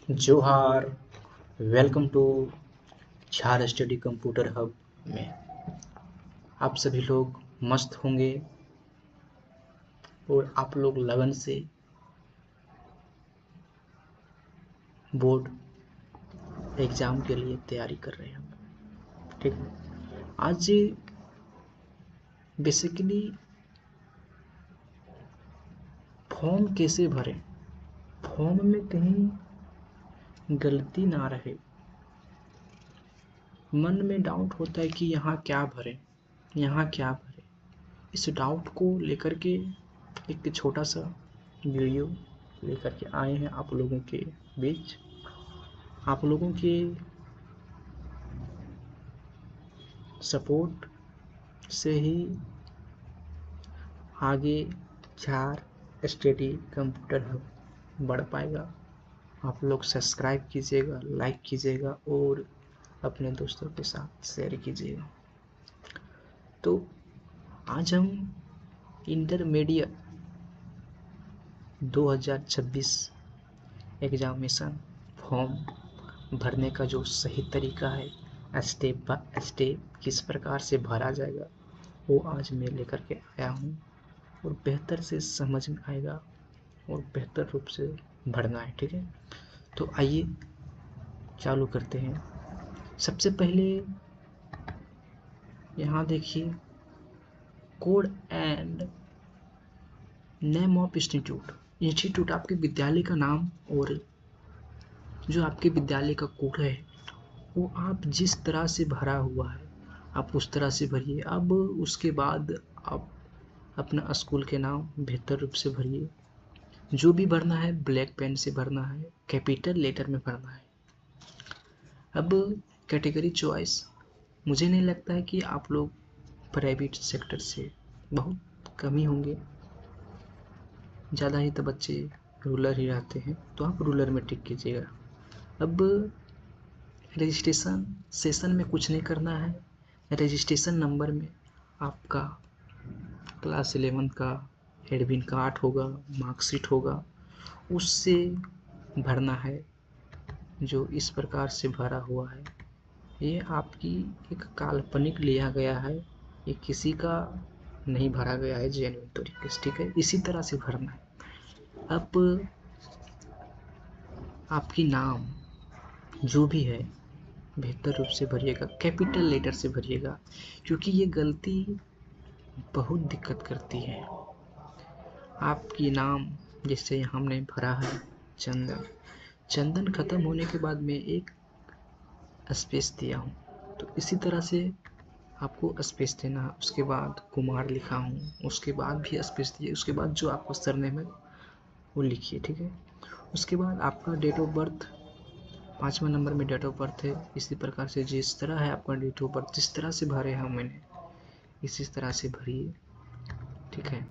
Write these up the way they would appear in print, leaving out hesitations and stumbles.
जोहार। Welcome to झार study computer hub में आप सभी लोग मस्त होंगे और आप लोग लगन से बोर्ड एग्ज़ाम के लिए तैयारी कर रहे हैं। ठीक है, आज बेसिकली फॉर्म कैसे भरें, फॉर्म में कहीं गलती ना रहे। मन में डाउट होता है कि यहाँ क्या भरें, यहाँ क्या भरें। इस डाउट को लेकर के एक छोटा सा वीडियो लेकर के आए हैं आप लोगों के बीच। आप लोगों के सपोर्ट से ही आगे झार स्टडी कंप्यूटर हब बढ़ पाएगा। आप लोग सब्सक्राइब कीजिएगा, लाइक कीजिएगा और अपने दोस्तों के साथ शेयर कीजिएगा। तो आज हम इंटरमीडिएट 2026 एग्जामिनेशन फॉर्म भरने का जो सही तरीका है, स्टेप बाय स्टेप किस प्रकार से भरा जाएगा, वो आज मैं लेकर के आया हूँ और बेहतर से समझ में आएगा और बेहतर रूप से भरना है। ठीक है, तो आइए चालू करते हैं। सबसे पहले यहाँ देखिए, code and name of institute. Institute आपके विद्यालय का नाम और जो आपके विद्यालय का कोड है वो आप जिस तरह से भरा हुआ है आप उस तरह से भरिए। अब उसके बाद आप अपना स्कूल के नाम बेहतर रूप से भरिए। जो भी भरना है ब्लैक पेन से भरना है, कैपिटल लेटर में भरना है। अब कैटेगरी चॉइस, मुझे नहीं लगता है कि आप लोग प्राइवेट सेक्टर से बहुत कम ही होंगे, ज़्यादा ही तो बच्चे रूरल ही रहते हैं, तो आप रूरल में टिक कीजिएगा। अब रजिस्ट्रेशन सेशन में कुछ नहीं करना है। रजिस्ट्रेशन नंबर में आपका क्लास 11 का एडमिट कार्ड होगा, मार्कशीट होगा, उससे भरना है। जो इस प्रकार से भरा हुआ है ये आपकी एक काल्पनिक लिया गया है, ये किसी का नहीं भरा गया है जेन्युइन तरीके से। ठीक है, इसी तरह से भरना है। अब आपकी नाम जो भी है बेहतर रूप से भरिएगा, कैपिटल लेटर से भरिएगा, क्योंकि ये गलती बहुत दिक्कत करती है। आपकी नाम जिससे हमने भरा है चंदन, चंदन खत्म होने के बाद में एक स्पेस दिया हूँ, तो इसी तरह से आपको स्पेस देना है। उसके बाद कुमार लिखा हूँ, उसके बाद भी स्पेस दिए, उसके बाद जो आपको सरनेम है वो लिखिए। ठीक है, उसके बाद आपका डेट ऑफ बर्थ 5वें नंबर में डेट ऑफ बर्थ है। इसी प्रकार से जिस तरह है आपका डेट ऑफ बर्थ, जिस तरह से भरे हैं मैंने इसी तरह से भरिए। ठीक है,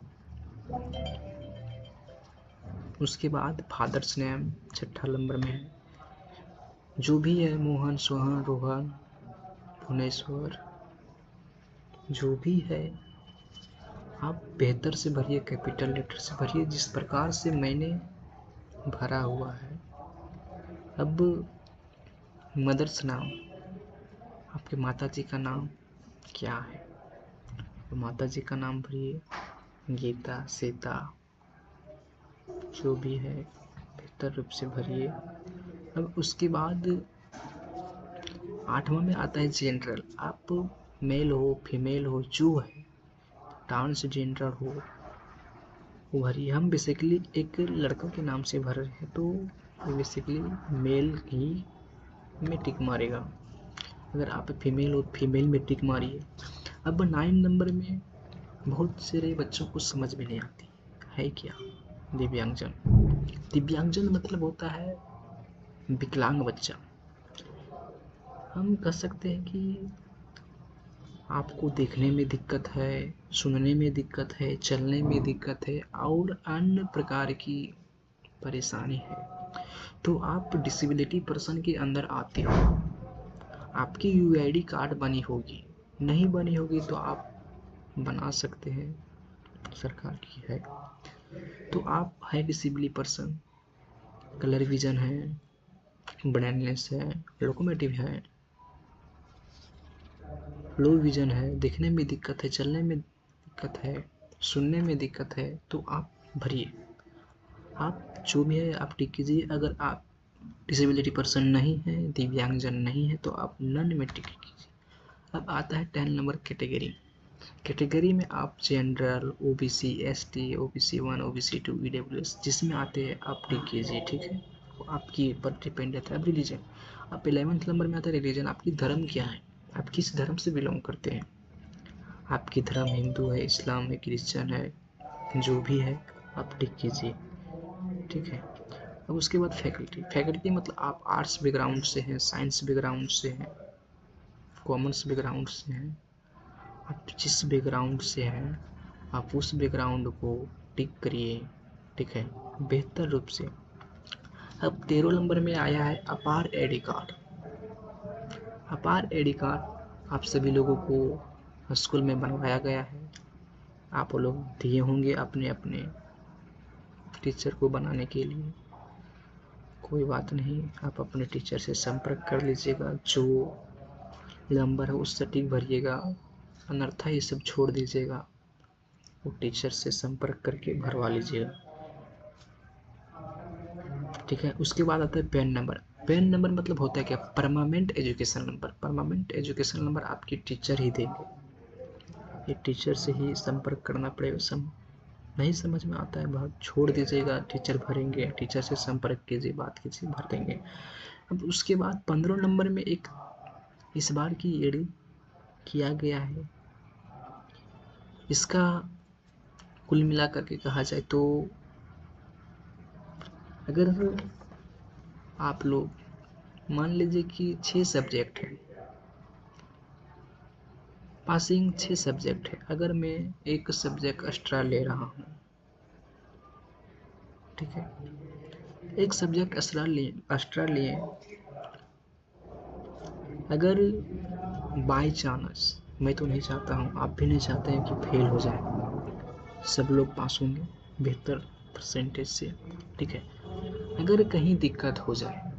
उसके बाद फादर्स नेम 6 नंबर में है, जो भी है मोहन, सोहन, रोहन, भुवनेश्वर, जो भी है आप बेहतर से भरिए, कैपिटल लेटर से भरिए जिस प्रकार से मैंने भरा हुआ है। अब मदर्स नाम, आपके माता जी का नाम क्या है, तो माता जी का नाम भरिए, गीता, सीता, जो भी है बेहतर रूप से भरिए। अब उसके बाद 8वां में आता है जनरल। आप मेल हो, फीमेल हो, जो है ट्रांसजेंडर हो वो भरिए। हम बेसिकली एक लड़का के नाम से भर रहे हैं तो बेसिकली मेल ही में टिक मारेगा। अगर आप फीमेल हो फीमेल में टिक मारिए। अब 9 नंबर में बहुत सारे बच्चों को समझ में नहीं आती है क्या, दिव्यांगजन। दिव्यांगजन मतलब होता है विकलांग बच्चा। हम कह सकते हैं कि आपको देखने में दिक्कत है, सुनने में दिक्कत है, चलने में दिक्कत है और अन्य प्रकार की परेशानी है, तो आप डिसेबिलिटी पर्सन के अंदर आते हो। आपकी यूआईडी कार्ड बनी होगी, नहीं बनी होगी तो आप बना सकते हैं, सरकार की है। तो आप है डिसेबली पर्सन, कलर विजन है, ब्लाइंडनेस है, लोकोमोटिव है, लो विजन है, देखने में दिक्कत है, चलने में दिक्कत है, सुनने में दिक्कत है, तो आप भरिए। आप जो भी है आप टिक कीजिए। अगर आप डिसेबिलिटी पर्सन नहीं है, दिव्यांगजन नहीं है, तो आप नन में टिक कीजिए। अब आता है 10 नंबर कैटेगरी। कैटेगरी में आप general, OBC, ST, OBC 1, OBC 2, EWS जिसमें आते हैं आप टिक कीजिए, ठीक है। वो आपकी पर डिपेंड रहता है। अब रिलीजन, आप 11th नंबर में आता है रिलीजन। आपकी धर्म क्या है, आप किस धर्म से बिलोंग करते हैं। आपकी धर्म हिंदू है, इस्लाम है, क्रिश्चियन है, जो भी है आप टिक कीजिए, ठीक है। अब उसके बाद फैकल्टी। फैकल्टी मतलब आप आर्ट्स बैकग्राउंड से हैं, साइंस बैकग्राउंड से हैं, कॉमर्स बैकग्राउंड से हैं, आप जिस बैकग्राउंड से हैं आप उस बैकग्राउंड को टिक करिए, ठीक है, बेहतर रूप से। अब 13 नंबर में आया है अपार एडी कार्ड। अपार एडी कार्ड आप सभी लोगों को स्कूल में बनवाया गया है। आप लोग दिए होंगे अपने अपने टीचर को बनाने के लिए। कोई बात नहीं, आप अपने टीचर से संपर्क कर लीजिएगा। जो नंबर है उस सटीक भरिएगा, अनर्था ये सब छोड़ दीजिएगा। वो टीचर से संपर्क करके भरवा लीजिएगा, ठीक है। उसके बाद आता है पैन नंबर। पैन नंबर मतलब होता है क्या, permanent education number. Permanent education number आपकी टीचर ही देंगे, ये टीचर से ही संपर्क करना पड़ेगा। नहीं समझ में आता है बात, छोड़ दीजिएगा, टीचर भरेंगे, टीचर से संपर्क कीजिए, बात कीजिए, भर देंगे। अब उसके बाद 15 नंबर में एक इस बार की एडी किया गया है। इसका कुल मिलाकर के कहा जाए तो अगर आप लोग मान लीजिए कि 6 सब्जेक्ट है, पासिंग 6 सब्जेक्ट है, अगर मैं एक सब्जेक्ट एक्स्ट्रा ले रहा हूँ, ठीक है, एक सब्जेक्ट एक्स्ट्रा लिए, अगर बाय चांस, मैं तो नहीं चाहता हूँ, आप भी नहीं चाहते हैं कि फेल हो जाए, सब लोग पास होंगे बेहतर परसेंटेज से, ठीक है। अगर कहीं दिक्कत हो जाए,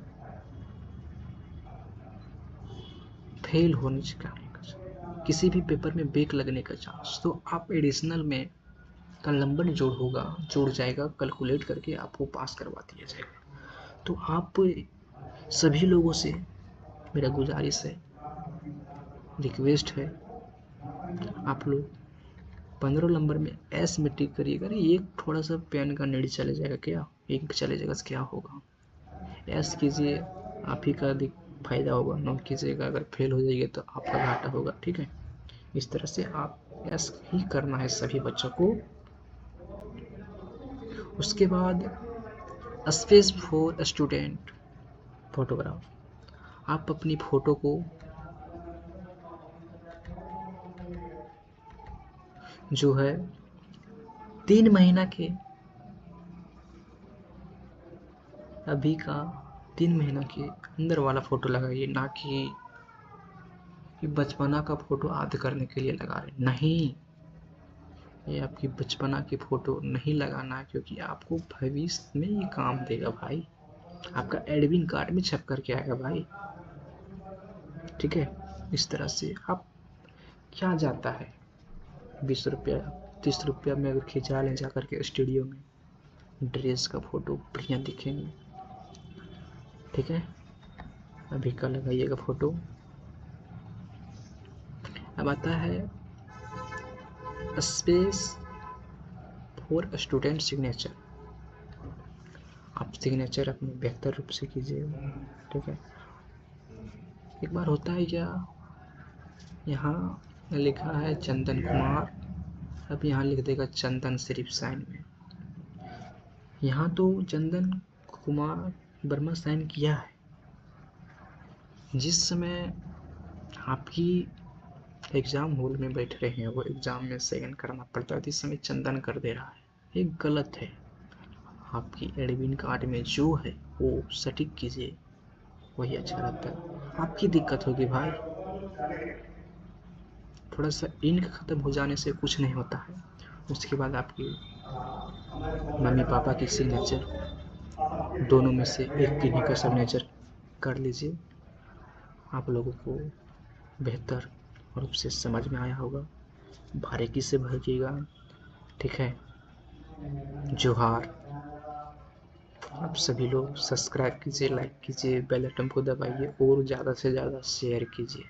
फेल होने का किसी भी पेपर में बैक लगने का चांस, तो आप एडिशनल में का नंबर जोड़ जाएगा, कैलकुलेट करके आपको पास करवा दिया जाएगा। तो आप सभी लोगों से मेरा गुजारिश है, रिक्वेस्ट है, आप लोग 15 नंबर में एस में टिक करिएगा। अरे एक थोड़ा सा पेन का नेड़ी चले जाएगा, क्या एक चले जाएगा क्या होगा, एस कीजिए, आप ही का फायदा होगा। नो कीजिएगा, अगर फेल हो जाइए तो आपका घाटा होगा, ठीक है। इस तरह से आप एस ही करना है सभी बच्चों को। उसके बाद स्पेस फॉर स्टूडेंट फोटोग्राफ, आप अपनी फ़ोटो को जो है 3 महीना के अभी का 3 महीना के अंदर वाला फ़ोटो लगाइए, ना कि बचपना का फ़ोटो याद करने के लिए लगा रहे। नहीं, ये आपकी बचपना की फ़ोटो नहीं लगाना है, क्योंकि आपको भविष्य में ये काम देगा भाई। आपका एडमिट कार्ड में छप करके आएगा भाई, ठीक है। इस तरह से आप क्या जाता है 20 रुपया 30 रुपया में अगर खिंचा लें जा करके स्टूडियो में, ड्रेस का फ़ोटो बढ़िया दिखेंगे, ठीक है। अभी का लगाइएगा फ़ोटो। अब आता है स्पेस फॉर स्टूडेंट सिग्नेचर। आप सिग्नेचर अपने बेहतर रूप से कीजिएगा, ठीक है। एक बार होता है क्या, यहाँ लिखा है चंदन कुमार, अब यहाँ लिख देगा चंदन सिर्फ साइन में। यहाँ तो चंदन कुमार वर्मा साइन किया है, जिस समय आपकी एग्ज़ाम हॉल में बैठ रहे हैं, वो एग्ज़ाम में साइन करना पड़ता है, इस समय चंदन कर दे रहा है, ये गलत है। आपकी एडमिट कार्ड में जो है वो सटीक कीजिए, वही अच्छा रहता है। आपकी दिक्कत होगी भाई, थोड़ा सा इंक ख़त्म हो जाने से कुछ नहीं होता है। उसके बाद आपकी मम्मी पापा की सिग्नेचर, दोनों में से एक किन्हीं का सिग्नेचर कर लीजिए, आप लोगों को बेहतर रूप से समझ में आया होगा। बारीकी से भरिएगा, ठीक है। जोहार। आप सभी लोग सब्सक्राइब कीजिए, लाइक कीजिए, बेल आइकन को दबाइए और ज़्यादा से ज़्यादा शेयर कीजिए।